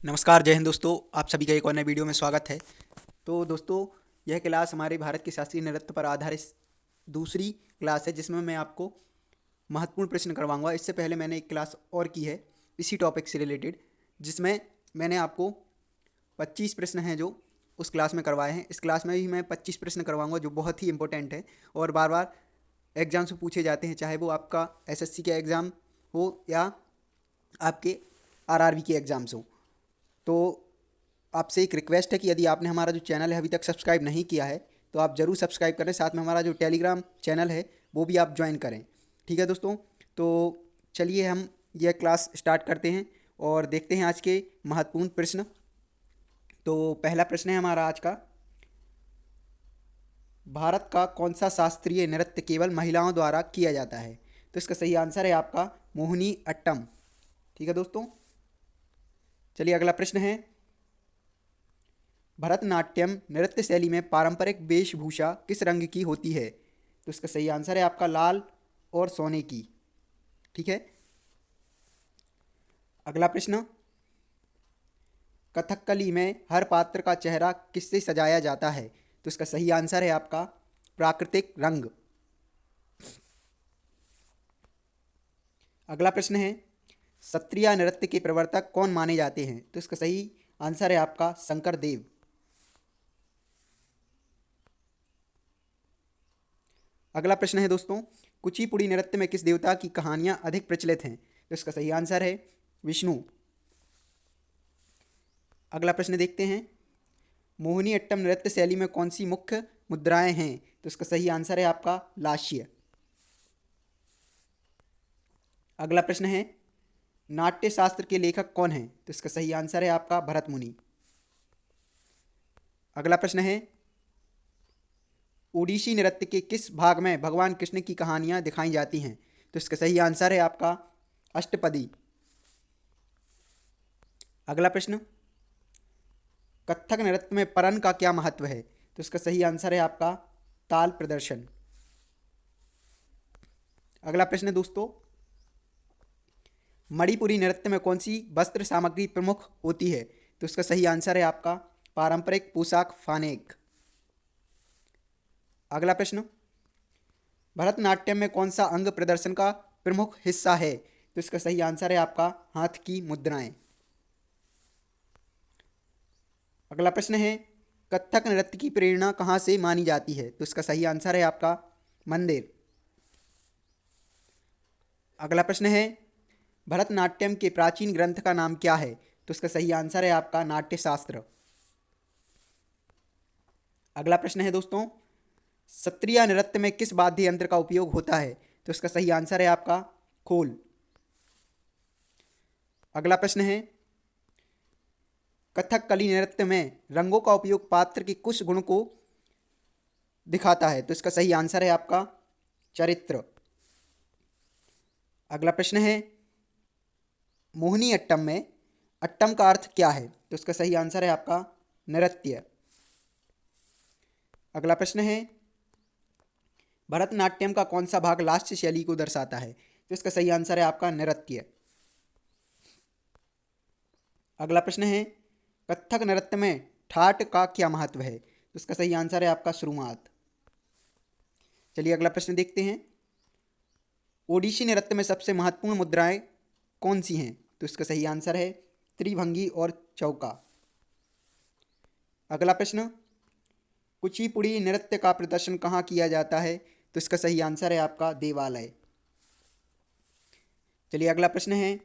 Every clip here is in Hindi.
नमस्कार, जय हिंद दोस्तों। आप सभी का एक और नए वीडियो में स्वागत है। तो दोस्तों, यह क्लास हमारे भारत के शास्त्रीय नृत्य पर आधारित दूसरी क्लास है, जिसमें मैं आपको महत्वपूर्ण प्रश्न करवाऊंगा। इससे पहले मैंने एक क्लास और की है इसी टॉपिक से रिलेटेड, जिसमें मैंने आपको 25 प्रश्न हैं जो उस क्लास में करवाए हैं। इस क्लास में भी मैं 25 प्रश्न करवाऊंगा जो बहुत ही इंपॉर्टेंट है और बार बार एग्जाम से पूछे जाते हैं, चाहे वो आपका एसएससी का एग्ज़ाम हो या आपके आरआरबी के एग्ज़ाम्स हो। तो आपसे एक रिक्वेस्ट है कि यदि आपने हमारा जो चैनल है अभी तक सब्सक्राइब नहीं किया है तो आप ज़रूर सब्सक्राइब करें। साथ में हमारा जो टेलीग्राम चैनल है वो भी आप ज्वाइन करें। ठीक है दोस्तों, तो चलिए हम यह क्लास स्टार्ट करते हैं और देखते हैं आज के महत्वपूर्ण प्रश्न। तो पहला प्रश्न है हमारा आज का, भारत का कौन सा शास्त्रीय नृत्य केवल महिलाओं द्वारा किया जाता है? तो इसका सही आंसर है आपका मोहिनी अट्टम। ठीक है दोस्तों, चलिए अगला प्रश्न है, भरतनाट्यम नृत्य शैली में पारंपरिक वेशभूषा किस रंग की होती है? तो इसका सही आंसर है आपका लाल और सोने की। ठीक है, अगला प्रश्न, कथकली में हर पात्र का चेहरा किससे सजाया जाता है? तो इसका सही आंसर है आपका प्राकृतिक रंग। अगला प्रश्न है, सत्रिया नृत्य के प्रवर्तक कौन माने जाते हैं? तो इसका सही आंसर है आपका शंकर देव। अगला प्रश्न है दोस्तों, कुचिपुड़ी नृत्य में किस देवता की कहानियां अधिक प्रचलित हैं? तो इसका सही आंसर है विष्णु। अगला प्रश्न देखते हैं, मोहिनी अट्टम नृत्य शैली में कौन सी मुख्य मुद्राएं हैं? तो इसका सही आंसर है आपका लास्य। अगला प्रश्न है, नाट्य शास्त्र के लेखक कौन हैं? तो इसका सही आंसर है आपका भरत मुनि। अगला प्रश्न है, ओडिसी नृत्य के किस भाग में भगवान कृष्ण की कहानियां दिखाई जाती हैं? तो इसका सही आंसर है आपका अष्टपदी। अगला प्रश्न, कथक नृत्य में परन का क्या महत्व है? तो इसका सही आंसर है आपका ताल प्रदर्शन। अगला प्रश्न है दोस्तों, मणिपुरी नृत्य में कौन सी वस्त्र सामग्री प्रमुख होती है? तो इसका सही आंसर है आपका पारंपरिक पोशाक फानेक। अगला प्रश्न, भरतनाट्यम में कौन सा अंग प्रदर्शन का प्रमुख हिस्सा है? तो इसका सही आंसर है आपका हाथ की मुद्राएं। अगला प्रश्न है, कथक नृत्य की प्रेरणा कहाँ से मानी जाती है? तो इसका सही आंसर है आपका मंदिर। अगला प्रश्न है, भरतनाट्यम के प्राचीन ग्रंथ का नाम क्या है? तो इसका सही आंसर है आपका नाट्यशास्त्र। अगला प्रश्न है दोस्तों, सत्रिया नृत्य में किस वाद्य यंत्र का उपयोग होता है? तो इसका सही आंसर है आपका खोल। अगला प्रश्न है, कथकली नृत्य में रंगों का उपयोग पात्र के कुछ गुण को दिखाता है? तो इसका सही आंसर है आपका चरित्र। अगला प्रश्न है, मोहिनी अट्टम में अट्टम का अर्थ क्या है? तो इसका सही आंसर है आपका नृत्य। अगला प्रश्न है, भरतनाट्यम का कौन सा भाग लास्य शैली को दर्शाता है? तो इसका सही आंसर है आपका नृत्य। अगला प्रश्न है, कथक नृत्य में ठाट का क्या महत्व है? तो इसका सही आंसर है आपका शुरुआत। चलिए अगला प्रश्न देखते हैं, ओडिसी नृत्य में सबसे महत्वपूर्ण मुद्राएं कौन सी हैं? तो इसका सही आंसर है त्रिभंगी और चौका। अगला प्रश्न, कुचिपुड़ी नृत्य का प्रदर्शन कहाँ किया जाता है? तो इसका सही आंसर है आपका देवालय। चलिए अगला प्रश्न है,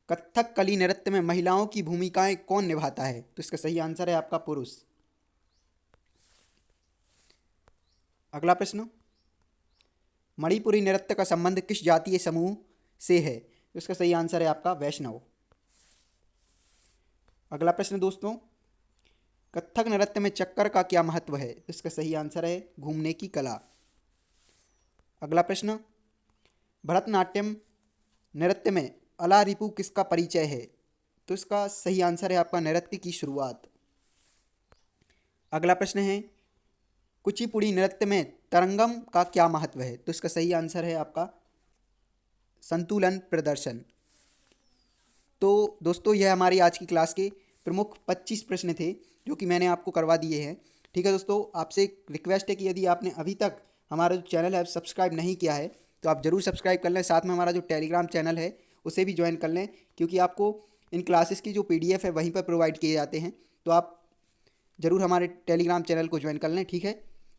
कथकली नृत्य में महिलाओं की भूमिकाएं कौन निभाता है? तो इसका सही आंसर है आपका पुरुष। अगला प्रश्न, मणिपुरी नृत्य का संबंध किस जातीय समूह से है? तो इसका सही आंसर है आपका वैष्णव। अगला प्रश्न दोस्तों, कथक नृत्य में चक्कर का क्या महत्व है? तो इसका सही आंसर है घूमने की कला। अगला प्रश्न, भरतनाट्यम नृत्य में अला रिपु किसका परिचय है? तो इसका सही आंसर है आपका नृत्य की शुरुआत। अगला प्रश्न है, कुचिपुड़ी नृत्य में तरंगम का क्या महत्व है? तो इसका सही आंसर है आपका संतुलन प्रदर्शन। तो दोस्तों यह हमारी आज की क्लास के प्रमुख 25 प्रश्न थे जो कि मैंने आपको करवा दिए हैं। ठीक है दोस्तों, आपसे एक रिक्वेस्ट है कि यदि आपने अभी तक हमारा जो चैनल है सब्सक्राइब नहीं किया है तो आप ज़रूर सब्सक्राइब कर लें। साथ में हमारा जो टेलीग्राम चैनल है उसे भी ज्वाइन कर लें, क्योंकि आपको इन क्लासेस की जो PDF है वहीं पर प्रोवाइड किए जाते हैं। तो आप ज़रूर हमारे टेलीग्राम चैनल को ज्वाइन कर लें। ठीक है,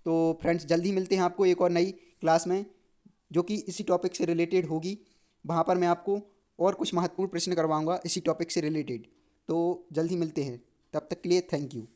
तो फ्रेंड्स जल्दी मिलते हैं आपको एक और नई क्लास में जो कि इसी टॉपिक से रिलेटेड होगी। वहाँ पर मैं आपको और कुछ महत्वपूर्ण प्रश्न करवाऊँगा इसी टॉपिक से रिलेटेड। तो जल्दी मिलते हैं, तब तक के लिए थैंक यू।